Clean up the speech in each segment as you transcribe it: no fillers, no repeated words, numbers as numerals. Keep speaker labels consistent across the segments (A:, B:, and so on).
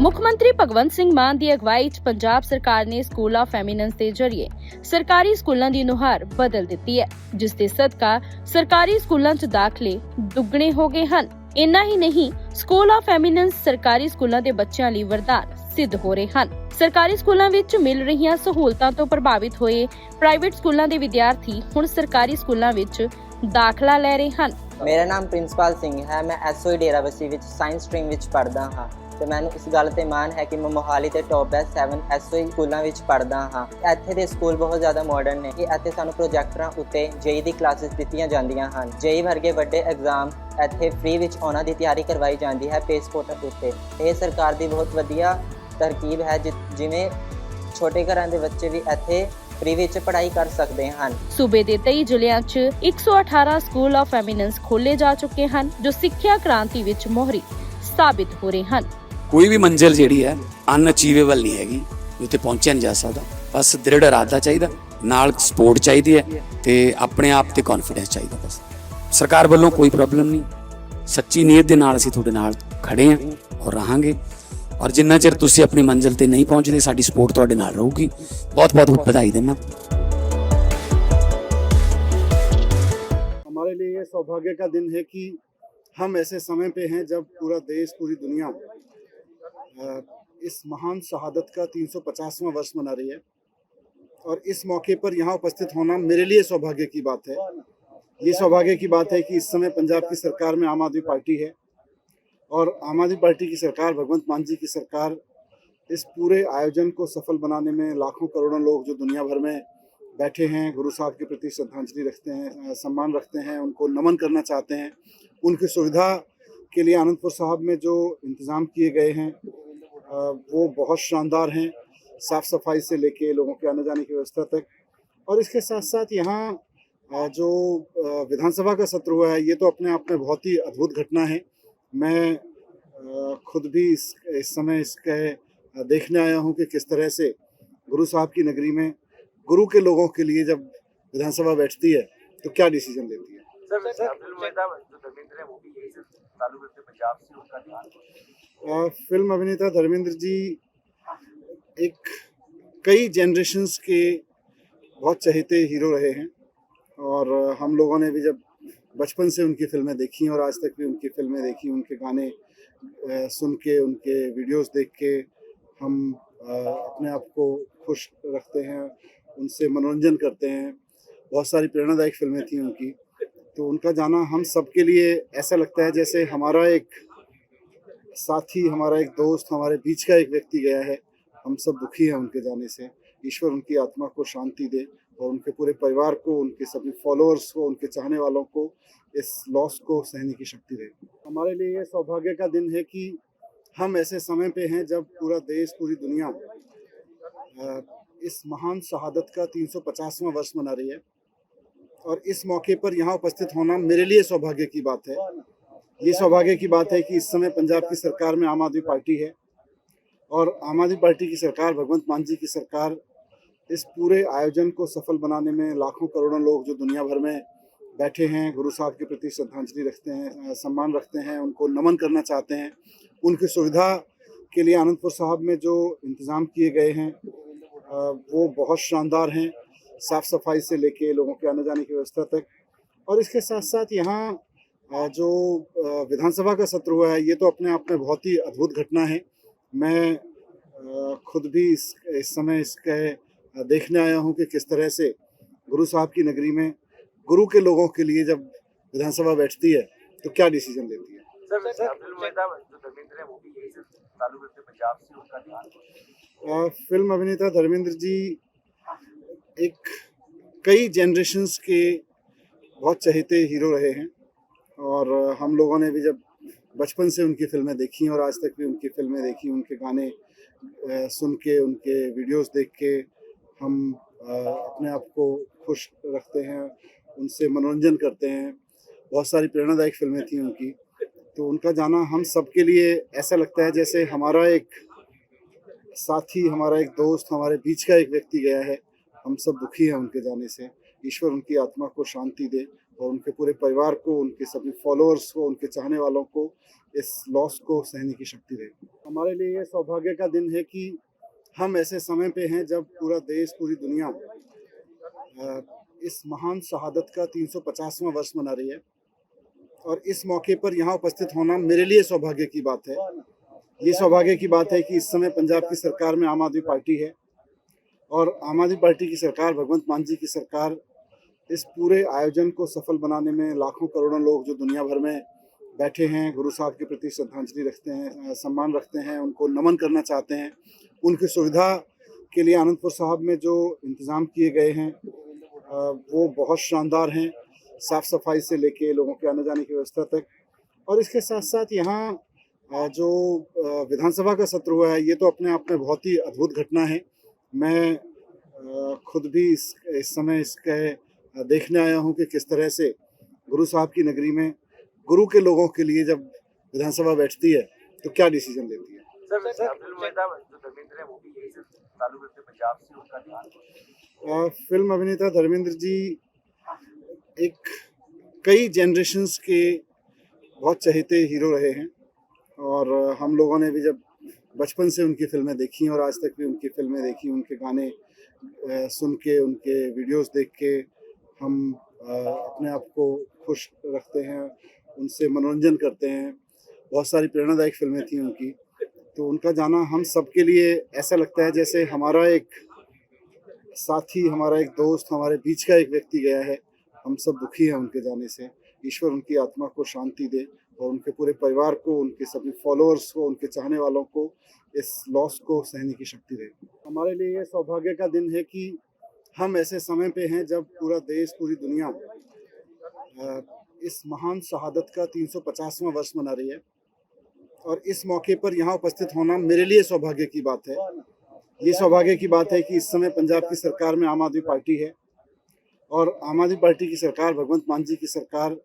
A: ਮੁੱਖ ਮੰਤਰੀ ਭਗਵੰਤ ਸਿੰਘ ਮਾਨ ਦੀ ਅਗਵਾਈ 'ਚ ਪੰਜਾਬ ਸਰਕਾਰ ਨੇ ਸਕੂਲ ਆਫ ਐਮੀਨੈਂਸ ਦੇ ਜ਼ਰੀਏ ਸਰਕਾਰੀ ਸਕੂਲਾਂ ਦੀ ਨੁਹਾਰ ਬਦਲ ਦਿੱਤੀ ਹੈ, ਜਿਸ ਦੇ ਸਦਕਾ ਸਰਕਾਰੀ ਸਕੂਲਾਂ 'ਚ ਦਾਖਲੇ ਦੁੱਗਣੇ ਹੋ ਗਏ ਹਨ। ਇੰਨਾ ਹੀ ਨਹੀਂ, ਸਕੂਲ ਆਫ ਐਮੀਨੈਂਸ ਸਰਕਾਰੀ ਸਕੂਲਾਂ ਦੇ ਬੱਚਿਆਂ ਲਈ ਵਰਦਾਨ ਸਿੱਧ ਹੋ ਰਹੇ ਹਨ। ਸਰਕਾਰੀ ਸਕੂਲਾਂ ਵਿੱਚ ਮਿਲ ਰਹੀਆਂ ਸਹੂਲਤਾਂ ਤੋਂ ਪ੍ਰਭਾਵਿਤ ਹੋਏ ਪ੍ਰਾਈਵੇਟ ਸਕੂਲਾਂ ਦੇ ਵਿਦਿਆਰਥੀ ਹੁਣ ਸਰਕਾਰੀ ਸਕੂਲਾਂ ਵਿੱਚ ਦਾਖਲਾ ਲੈ ਰਹੇ ਹਨ।
B: ਮੇਰਾ ਨਾਮ ਪ੍ਰਿੰਸੀਪਲ ਸਿੰਘ ਹੈ। ਮੈਂ ਐਸਓਈ ਡੇਰਾਬੱਸੀ ਵਿੱਚ ਸਾਇੰਸ ਸਟਰੀਮ ਵਿੱਚ ਪੜ੍ਹਦਾ ਹਾਂ ਤੇ ਮੈਨੂੰ ਇਸ ਗੱਲ ਤੇ ਮਾਣ ਹੈ ਕਿ ਮੈਂ ਮੋਹਾਲੀ ਦੇ ਟੌਪ ਬੈਸਟ 7 ਐਸਓਈ ਸਕੂਲਾਂ ਵਿੱਚ ਪੜ੍ਹਦਾ ਹਾਂ। ਇੱਥੇ ਦੇ ਸਕੂਲ ਬਹੁਤ ਜ਼ਿਆਦਾ ਮਾਡਰਨ ਨੇ ਕਿ ਇੱਥੇ ਸਾਨੂੰ ਪ੍ਰੋਜੈਕਟਰਾਂ ਉੱਤੇ ਜੇਈ ਦੀ ਕਲਾਸਿਸ ਦਿੱਤੀਆਂ ਜਾਂਦੀਆਂ ਹਨ। ਜੇਈ ਵਰਗੇ ਵੱਡੇ ਐਗਜ਼ਾਮ ਇੱਥੇ ਫ੍ਰੀ ਵਿੱਚ ਉਹਨਾਂ ਦੀ ਤਿਆਰੀ ਕਰਵਾਈ ਜਾਂਦੀ ਹੈ ਪੇਸ ਪੋਰਟਲ ਉੱਤੇ। ਇਹ ਸਰਕਾਰ ਦੀ ਬਹੁਤ ਵਧੀਆ ਤਰਕੀਬ ਹੈ, ਜਿਵੇਂ ਛੋਟੇ ਘਰਾਂ ਦੇ ਬੱਚੇ ਵੀ ਇੱਥੇ ਫ੍ਰੀ ਵਿੱਚ ਪੜ੍ਹਾਈ ਕਰ ਸਕਦੇ ਹਨ।
A: ਸੂਬੇ ਦੇ 23 ਜ਼ਿਲ੍ਹਿਆਂ 'ਚ 118 ਸਕੂਲ ਆਫ ਐਮੀਨੈਂਸ ਖੋਲੇ ਜਾ ਚੁੱਕੇ ਹਨ, ਜੋ ਸਿੱਖਿਆ ਕ੍ਰਾਂਤੀ ਵਿੱਚ ਮੋਹਰੀ ਸਾਬਿਤ ਹੋ ਰਹੇ ਹਨ।
C: ਕੋਈ ਵੀ ਮੰਜ਼ਿਲ ਜਿਹੜੀ ਹੈ ਅਨਅਚੀਵੇਬਲ ਨਹੀਂ ਹੈਗੀ, ਉੱਥੇ ਪਹੁੰਚਿਆ ਨਹੀਂ ਜਾ ਸਕਦਾ। ਬਸ ਦ੍ਰਿੜ ਇਰਾਦਾ ਚਾਹੀਦਾ, ਨਾਲ ਸਪੋਰਟ ਚਾਹੀਦੀ ਹੈ ਤੇ ਆਪਣੇ ਆਪ ਤੇ ਕੌਨਫੀਡੈਂਸ ਚਾਹੀਦਾ। ਬਸ ਸਰਕਾਰ ਵੱਲੋਂ ਕੋਈ ਪ੍ਰੋਬਲਮ ਨਹੀਂ, ਸੱਚੀ ਨੀਅਤ ਦੇ ਨਾਲ ਅਸੀਂ ਤੁਹਾਡੇ ਨਾਲ ਖੜੇ ਹਾਂ ਔਰ ਰਹਾਂਗੇ। ਔਰ ਜਿੰਨਾ ਚਿਰ ਤੁਸੀਂ ਆਪਣੀ ਮੰਜ਼ਿਲ ਤੇ ਨਹੀਂ ਪਹੁੰਚਦੇ, ਸਾਡੀ ਸਪੋਰਟ ਤੁਹਾਡੇ ਨਾਲ ਰਹੂਗੀ। बहुत बहुत बधाई देना।
D: हमारे लिए ये सौभाग्य का दिन है कि हम ऐसे समय पे हैं जब पूरा देश, पूरी दुनिया इस महान शहादत का 350वां वर्ष मना रही है और इस मौके पर यहाँ उपस्थित होना मेरे लिए सौभाग्य की बात है। ये सौभाग्य की बात है कि इस समय पंजाब की सरकार में आम आदमी पार्टी है और आम आदमी पार्टी की सरकार, भगवंत मान जी की सरकार, इस पूरे आयोजन को सफल बनाने में लाखों करोड़ों लोग जो दुनिया भर में बैठे हैं, गुरु साहब के प्रति श्रद्धांजलि रखते हैं, सम्मान रखते हैं, उनको नमन करना चाहते हैं। उनकी सुविधा के लिए आनंदपुर साहब में जो इंतज़ाम किए गए हैं वो बहुत शानदार हैं, साफ़ सफाई से लेके लोगों के आने जाने की व्यवस्था तक। और इसके साथ साथ यहाँ जो विधानसभा का सत्र हुआ है, ये तो अपने आप में बहुत ही अद्भुत घटना है। मैं खुद भी इस समय इसके देखने आया हूँ कि किस तरह से गुरु साहब की नगरी में गुरु के लोगों के लिए जब विधानसभा बैठती है तो क्या डिसीजन लेती है। फिल्म अभिनेता धर्मेंद्र जी एक कई जनरेशन्स के बहुत चहेते हीरो रहे हैं और हम लोगों ने भी जब बचपन से उनकी फिल्में देखी और आज तक भी उनकी फिल्में देखी, उनके गाने सुन के, उनके वीडियोस देख के हम अपने आप को खुश रखते हैं, उनसे मनोरंजन करते हैं। बहुत सारी प्रेरणादायक फिल्में थी उनकी, तो उनका जाना हम सब के लिए ऐसा लगता है जैसे हमारा एक साथी, हमारा एक दोस्त, हमारे बीच का एक व्यक्ति गया है। हम सब दुखी हैं उनके जाने से। ईश्वर उनकी आत्मा को शांति दे और उनके पूरे परिवार को, उनके सभी फॉलोअर्स को, उनके चाहने वालों को इस लॉस को सहने की शक्ति दे। हमारे लिए ये सौभाग्य का दिन है कि हम ऐसे समय पे हैं जब पूरा देश, पूरी दुनिया इस महान शहादत का 350वां वर्ष मना रही है और इस मौके पर यहाँ उपस्थित होना मेरे लिए सौभाग्य की बात है। ये सौभाग्य की बात है कि इस समय पंजाब की सरकार में आम आदमी पार्टी है और आम आदमी पार्टी की सरकार, भगवंत मान जी की सरकार, इस पूरे आयोजन को सफल बनाने में लाखों करोड़ों लोग जो दुनिया भर में बैठे हैं, गुरु साहब के प्रति श्रद्धांजलि रखते हैं, सम्मान रखते हैं, उनको नमन करना चाहते हैं। उनकी सुविधा के लिए आनंदपुर साहब में जो इंतज़ाम किए गए हैं वो बहुत शानदार हैं, साफ़ सफाई से लेके लोगों के आने जाने की व्यवस्था तक। और इसके साथ साथ यहाँ जो विधानसभा का सत्र हुआ है, ये तो अपने आप में बहुत ही अद्भुत घटना है। मैं खुद भी इस समय इसके देखने आया हूँ कि किस तरह से गुरु साहब की नगरी में गुरु के लोगों के लिए जब विधानसभा बैठती है तो क्या डिसीजन लेती है। फिल्म अभिनेता धर्मेंद्र जी एक कई जनरेशन्स के बहुत चहेते हीरो रहे हैं और हम लोगों ने भी जब बचपन से उनकी फिल्में देखी और आज तक भी उनकी फिल्में देखी, उनके गाने सुन के, उनके वीडियोस देख के हम अपने आप को खुश रखते हैं, उनसे मनोरंजन करते हैं। बहुत सारी प्रेरणादायक फिल्में थी उनकी, तो उनका जाना हम सब के लिए ऐसा लगता है जैसे हमारा एक साथी, हमारा एक दोस्त, हमारे बीच का एक व्यक्ति गया है। हम सब दुखी हैं उनके जाने से। ईश्वर उनकी आत्मा को शांति दे और उनके पूरे परिवार को, उनके सभी फॉलोअर्स को, उनके चाहने वालों को इस लॉस को सहने की शक्ति दे। हमारे लिए ये सौभाग्य का दिन है कि हम ऐसे समय पे हैं जब पूरा देश, पूरी दुनिया इस महान शहादत का 350वां वर्ष मना रही है। और इस मौके पर यहाँ उपस्थित होना मेरे लिए सौभाग्य की बात है। ये सौभाग्य की बात है कि इस समय पंजाब की सरकार में आम आदमी पार्टी है और आम आदमी पार्टी की सरकार, भगवंत मान जी की सरकार, इस पूरे आयोजन को सफल बनाने में लाखों करोड़ों लोग जो दुनिया भर में बैठे हैं, गुरु साहब के प्रति श्रद्धांजलि रखते हैं, सम्मान रखते हैं, उनको नमन करना चाहते हैं। उनकी सुविधा के लिए आनंदपुर साहब में जो इंतज़ाम किए गए हैं वो बहुत शानदार हैं, साफ़ सफाई से लेके लोगों के आने जाने की व्यवस्था तक। और इसके साथ साथ यहाँ जो विधानसभा का सत्र हुआ है, ये तो अपने आप में बहुत ही अद्भुत घटना है। मैं खुद भी इस समय इसके देखने आया हूँ कि किस तरह से गुरु साहब की नगरी में गुरु के लोगों के लिए जब विधानसभा बैठती है तो क्या डिसीजन लेती है। फिल्म अभिनेता धर्मेंद्र जी एक कई जनरेशन्स के बहुत चहेते हीरो रहे हैं और हम लोगों ने भी जब बचपन से उनकी फिल्में देखी और आज तक भी उनकी फिल्में देखी, उनके गाने सुन के, उनके वीडियोस देख के हम अपने आप को खुश रखते हैं, उनसे मनोरंजन करते हैं। बहुत सारी प्रेरणादायक फिल्में थी उनकी, तो उनका जाना हम सब के लिए ऐसा लगता है जैसे हमारा एक साथी, हमारा एक दोस्त, हमारे बीच का एक व्यक्ति गया है। हम सब दुखी हैं उनके जाने से। ईश्वर उनकी आत्मा को शांति दे और उनके पूरे परिवार को, उनके सभी फॉलोअर्स को, उनके चाहने वालों को इस लॉस को सहने की शक्ति दे। हमारे लिए ये सौभाग्य का दिन है कि हम ऐसे समय पे हैं जब पूरा देश, पूरी दुनिया इस महान शहादत का 350वां वर्ष मना रही है। और इस मौके पर यहाँ उपस्थित होना मेरे लिए सौभाग्य की बात है। ये सौभाग्य की बात है कि इस समय पंजाब की सरकार में आम आदमी पार्टी है और आम आदमी पार्टी की सरकार, भगवंत मान जी की सरकार,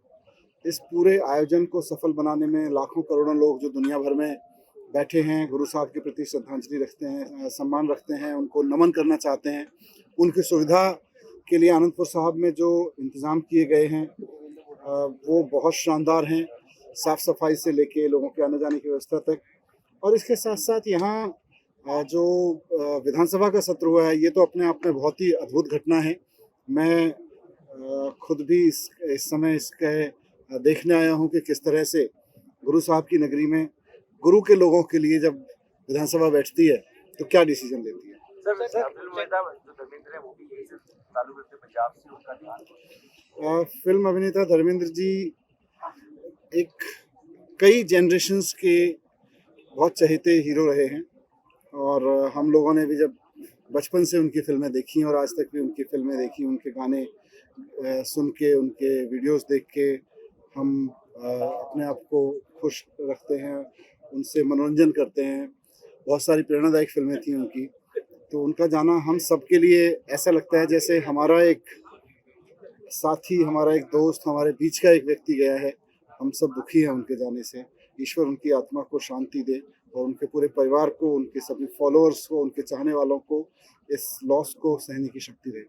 D: इस पूरे आयोजन को सफल बनाने में लाखों करोड़ों लोग जो दुनिया भर में बैठे हैं, गुरु साहब के प्रति श्रद्धांजलि रखते हैं, सम्मान रखते हैं, उनको नमन करना चाहते हैं। उनकी सुविधा के लिए आनंदपुर साहब में जो इंतज़ाम किए गए हैं वो बहुत शानदार हैं, साफ़ सफाई से लेके लोगों के आने जाने की व्यवस्था तक। और इसके साथ साथ यहाँ जो विधानसभा का सत्र हुआ है, ये तो अपने आप में बहुत ही अद्भुत घटना है। मैं खुद भी इस समय इसके देखने आया हूँ कि किस तरह से गुरु साहब की नगरी में गुरु के लोगों के लिए जब विधानसभा बैठती है तो क्या डिसीजन लेती है। फिल्म अभिनेता धर्मेंद्र जी एक कई जनरेशन्स के बहुत चहेते हीरो रहे हैं और हम लोगों ने भी जब बचपन से उनकी फिल्में देखी और आज तक भी उनकी फिल्में देखी, उनके गाने सुन के, उनके वीडियोस देख के हम अपने आप को खुश रखते हैं, उनसे मनोरंजन करते हैं। बहुत सारी प्रेरणादायक फिल्में थी उनकी, तो उनका जाना हम सब के लिए ऐसा लगता है जैसे हमारा एक साथी, हमारा एक दोस्त, हमारे बीच का एक व्यक्ति गया है। हम सब दुखी हैं उनके जाने से। ईश्वर उनकी आत्मा को शांति दे और उनके पूरे परिवार को, उनके सभी फॉलोअर्स को, उनके चाहने वालों को इस लॉस को सहने की शक्ति दे।